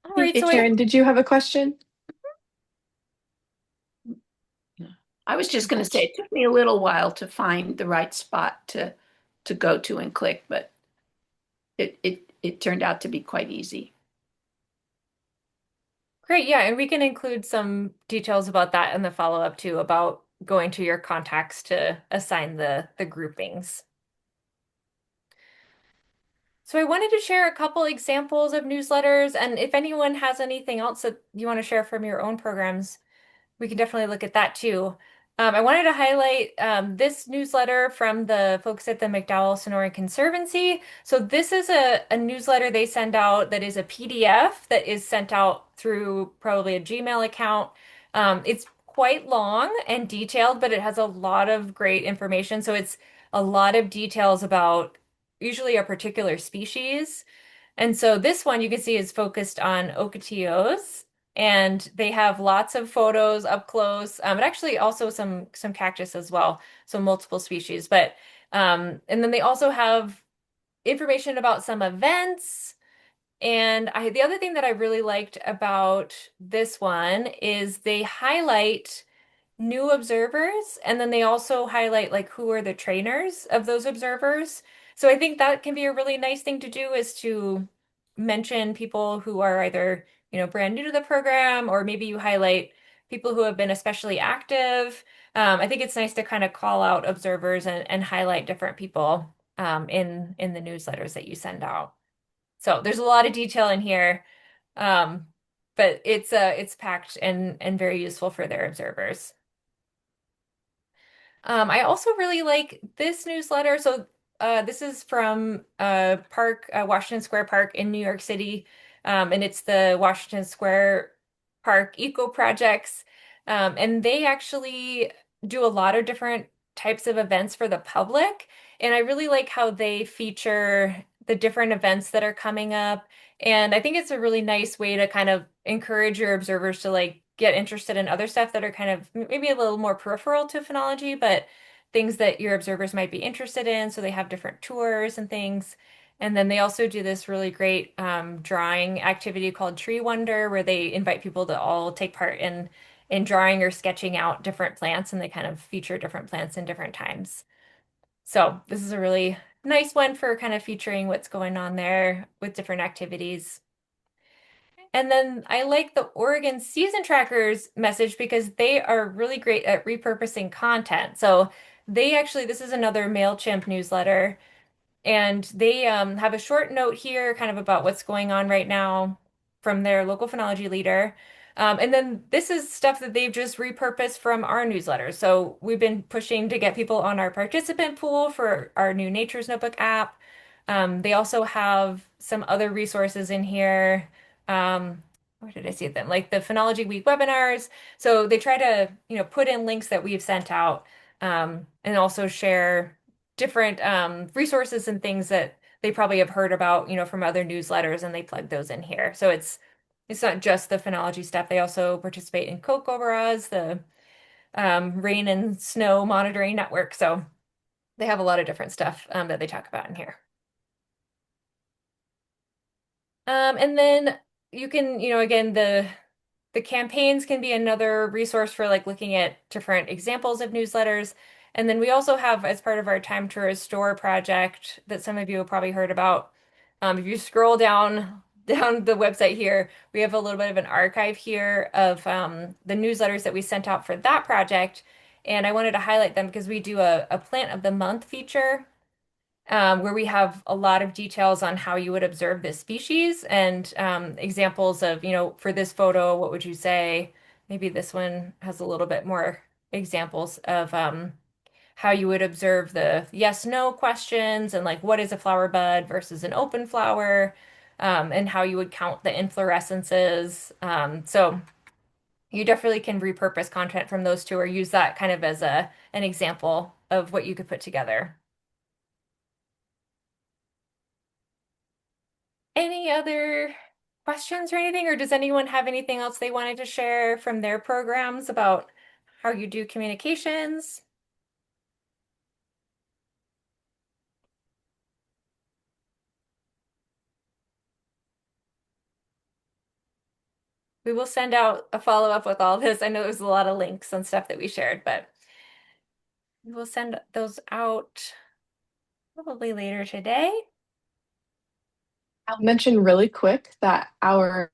All Hey, right. So Karen, did you have a question? I was just going to say it took me a little while to find the right spot to go to and click, but it turned out to be quite easy. great. Yeah. And we can include some details about that in the follow-up too, about going to your contacts to assign the groupings. So I wanted to share a couple examples of newsletters, and if anyone has anything else that you want to share from your own programs, we can definitely look at that too. I wanted to highlight this newsletter from the folks at the McDowell Sonoran Conservancy. So this is a newsletter they send out that is a PDF that is sent out through probably a Gmail account. It's quite long and detailed, but it has a lot of great information. So it's a lot of details about usually a particular species. And so this one you can see is focused on ocotillos, and they have lots of photos up close. And actually also some cactus as well, so multiple species. But and then they also have information about some events. And the other thing that I really liked about this one is they highlight new observers, and then they also highlight like who are the trainers of those observers. So I think that can be a really nice thing to do, is to mention people who are either, brand new to the program, or maybe you highlight people who have been especially active. I think it's nice to kind of call out observers and highlight different people in the newsletters that you send out. So there's a lot of detail in here, um, but it's packed and very useful for their observers. I also really like this newsletter. So this is from Washington Square Park in New York City, and it's the Washington Square Park Eco Projects, and they actually do a lot of different types of events for the public, and I really like how they feature the different events that are coming up, and I think it's a really nice way to kind of encourage your observers to like get interested in other stuff that are kind of maybe a little more peripheral to phenology, but things that your observers might be interested in. So they have different tours and things. And then they also do this really great drawing activity called Tree Wonder, where they invite people to all take part in drawing or sketching out different plants, and they kind of feature different plants in different times. So this is a really nice one for kind of featuring what's going on there with different activities. And then I like the Oregon Season Trackers message because they are really great at repurposing content. So this is another MailChimp newsletter, and they have a short note here kind of about what's going on right now from their local phenology leader. And then this is stuff that they've just repurposed from our newsletter. So we've been pushing to get people on our participant pool for our new Nature's Notebook app. They also have some other resources in here. Where did I see them? Like the Phenology Week webinars. So they try to, put in links that we've sent out, and also share different resources and things that they probably have heard about, from other newsletters, and they plug those in here. So it's not just the phenology stuff. They also participate in CoCoBRAs, the rain and snow monitoring network. So they have a lot of different stuff that they talk about in here. And then you can, again, the campaigns can be another resource for like looking at different examples of newsletters. And then we also have, as part of our Time to Restore project that some of you have probably heard about, if you scroll down the website here, we have a little bit of an archive here of the newsletters that we sent out for that project. And I wanted to highlight them because we do a Plant of the Month feature, where we have a lot of details on how you would observe this species, and examples of, for this photo, what would you say? Maybe this one has a little bit more examples of how you would observe the yes, no questions, and like what is a flower bud versus an open flower, and how you would count the inflorescences. So you definitely can repurpose content from those two, or use that kind of as an example of what you could put together. Any other questions or anything, or does anyone have anything else they wanted to share from their programs about how you do communications? We will send out a follow-up with all this. I know there's a lot of links and stuff that we shared, but we will send those out probably later today. I'll mention really quick that our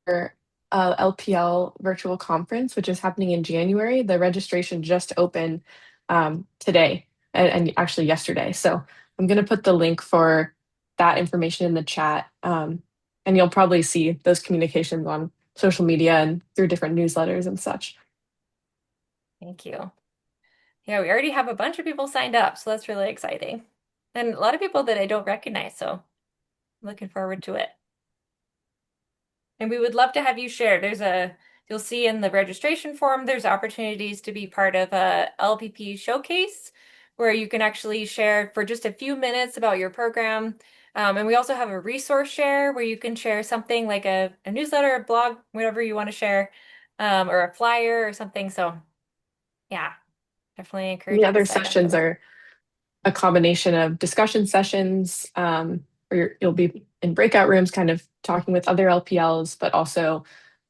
LPL virtual conference, which is happening in January, the registration just opened today and actually yesterday. So I'm going to put the link for that information in the chat. And you'll probably see those communications on social media and through different newsletters and such. Thank you. Yeah, we already have a bunch of people signed up, so that's really exciting. And a lot of people that I don't recognize, so I'm looking forward to it. And we would love to have you share. You'll see in the registration form, there's opportunities to be part of a LPP showcase where you can actually share for just a few minutes about your program. And we also have a resource share where you can share something like a newsletter, a blog, whatever you want to share, or a flyer or something. So yeah, definitely encourage The you to other sign up for sessions that. are a combination of discussion sessions, where you'll be in breakout rooms kind of talking with other LPLs, but also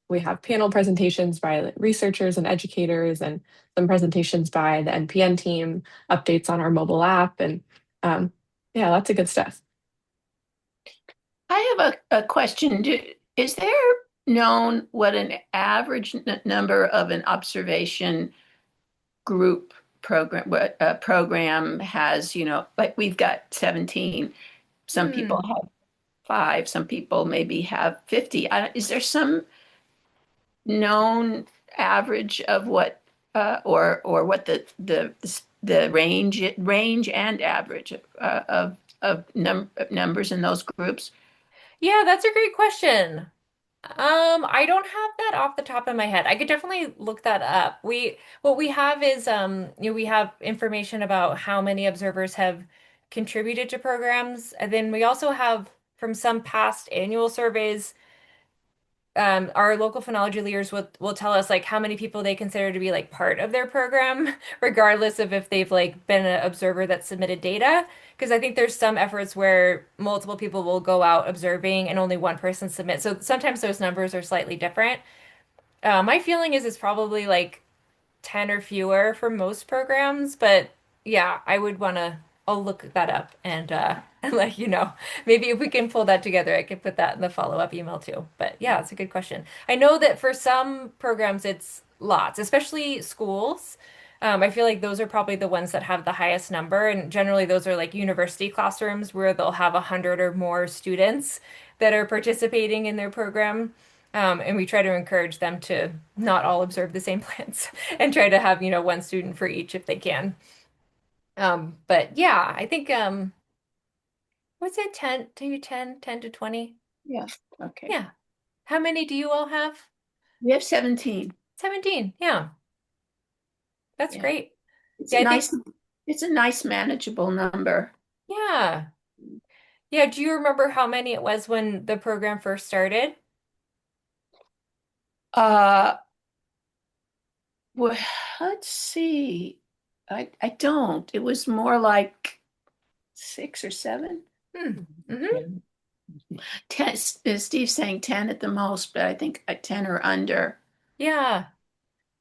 we have panel presentations by researchers and educators and some presentations by the NPN team, updates on our mobile app, and yeah, lots of good stuff. I have a question. Is there known what an average number of an observation group program, what a program has, like we've got 17. Some people Hmm. have 5, some people maybe have 50. Is there some known average of what or what the range and average of numbers in those groups? Yeah, that's a great question. I don't have that off the top of my head. I could definitely look that up. What we have is we have information about how many observers have contributed to programs, and then we also have from some past annual surveys, our local phonology leaders will tell us like how many people they consider to be like part of their program, regardless of if they've like been an observer that submitted data. Because I think there's some efforts where multiple people will go out observing and only one person submit. So sometimes those numbers are slightly different. My feeling is it's probably like 10 or fewer for most programs, but yeah, I'll look that up and and let you know. Maybe if we can pull that together, I can put that in the follow-up email too. But yeah, it's a good question. I know that for some programs it's lots, especially schools. I feel like those are probably the ones that have the highest number, and generally those are like university classrooms where they'll have 100 or more students that are participating in their program. And we try to encourage them to not all observe the same plants and try to have, one student for each if they can. But yeah, I think what's it, 10 to 10, 10 to 20? Yeah. Okay. Yeah. How many do you all have? We have 17. 17. Yeah. That's Yeah. great. It's Yeah, a I think nice manageable number. yeah. Yeah, do you remember how many it was when the program first started? Uh, well, let's see. I don't. It was more like 6 or 7. Hmm. Hmm. 10, Steve's saying 10 at the most, but I think 10 or under. Yeah.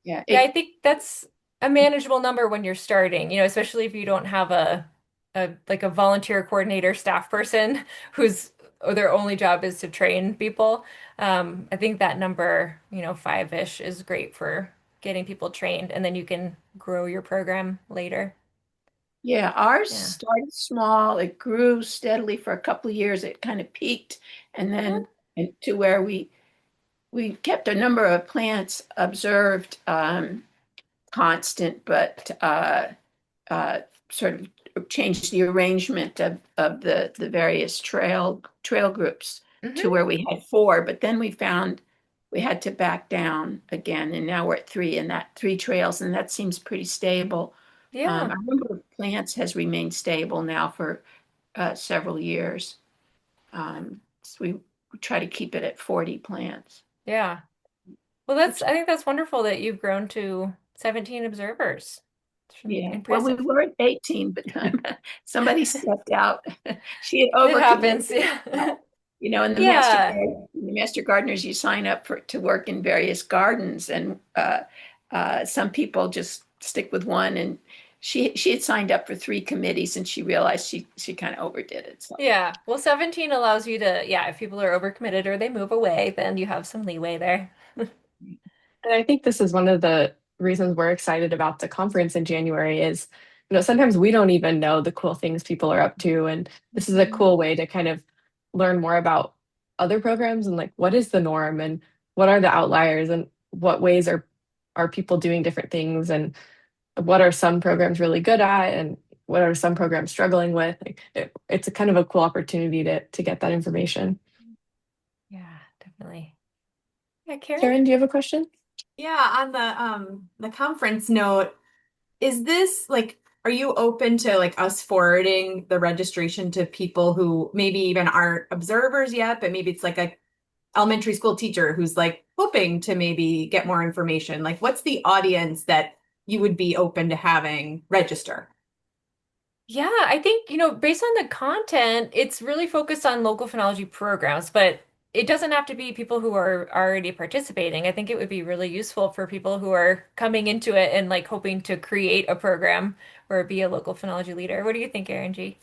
Yeah. Yeah, I think that's a manageable number when you're starting, especially if you don't have a volunteer coordinator staff person whose their only job is to train people. I think that number, 5-ish is great for getting people trained, and then you can grow your program later. Yeah, ours Yeah. started small. It grew steadily for a couple of years. It kind of peaked and Uh-huh. then to where we kept a number of plants observed constant, but uh, sort of changed the arrangement of the various trail groups to Hmm. where we had 4, but then we found we had to back down again, and now we're at 3, and that 3 trails, and that seems pretty stable. Yeah. Our number of plants has remained stable now for several years. So we try to keep it at 40 plants, Yeah. Well, which I think that's wonderful that you've grown to 17 observers. It's yeah. Well, we impressive. were at 18, but somebody stepped out. She had It overcommitted. happens. Yeah. In Yeah. the master gardeners, you sign up to work in various gardens, and some people just stick with one. And she had signed up for 3 committees, and she realized she kind of overdid it. So Yeah. Well, 17 allows you to, yeah, if people are overcommitted or they move away, then you have some leeway there. And I think this is one of the reasons we're excited about the conference in January is sometimes we don't even know the cool things people are up to. And this is a cool way to kind of learn more about other programs and like what is the norm and what are the outliers and what ways are people doing different things and what are some programs really good at and what are some programs struggling with. Like it's a kind of a cool opportunity to get that information. Yeah, definitely. Yeah, Karen? Karen, do you have a question? Yeah, on the conference note, is this like are you open to like us forwarding the registration to people who maybe even aren't observers yet, but maybe it's like a elementary school teacher who's like hoping to maybe get more information? Like what's the audience that you would be open to having register? Yeah, I think, based on the content, it's really focused on local phonology programs, but it doesn't have to be people who are already participating. I think it would be really useful for people who are coming into it and like hoping to create a program or be a local phonology leader. What do you think, Erin G?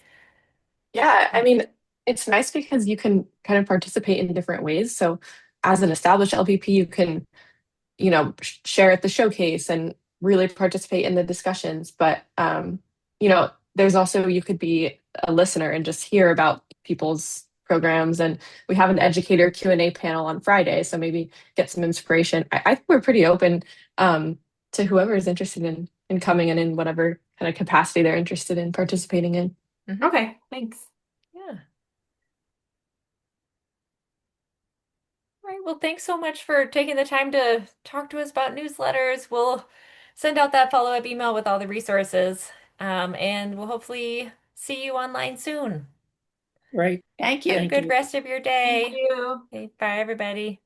Yeah, I mean, it's nice because you can kind of participate in different ways. So as an established LPP, you can share at the showcase and really participate in the discussions. But there's also you could be a listener and just hear about people's programs. And we have an educator Q&A panel on Friday, so maybe get some inspiration. I think we're pretty open to whoever is interested in coming in whatever kind of capacity they're interested in participating in. Okay, thanks. Yeah. All right. Well, thanks so much for taking the time to talk to us about newsletters. We'll send out that follow-up email with all the resources, and we'll hopefully see you online soon. Right. Thank Have you. a Thank good you. rest of your Thank day. you. Okay, bye, everybody.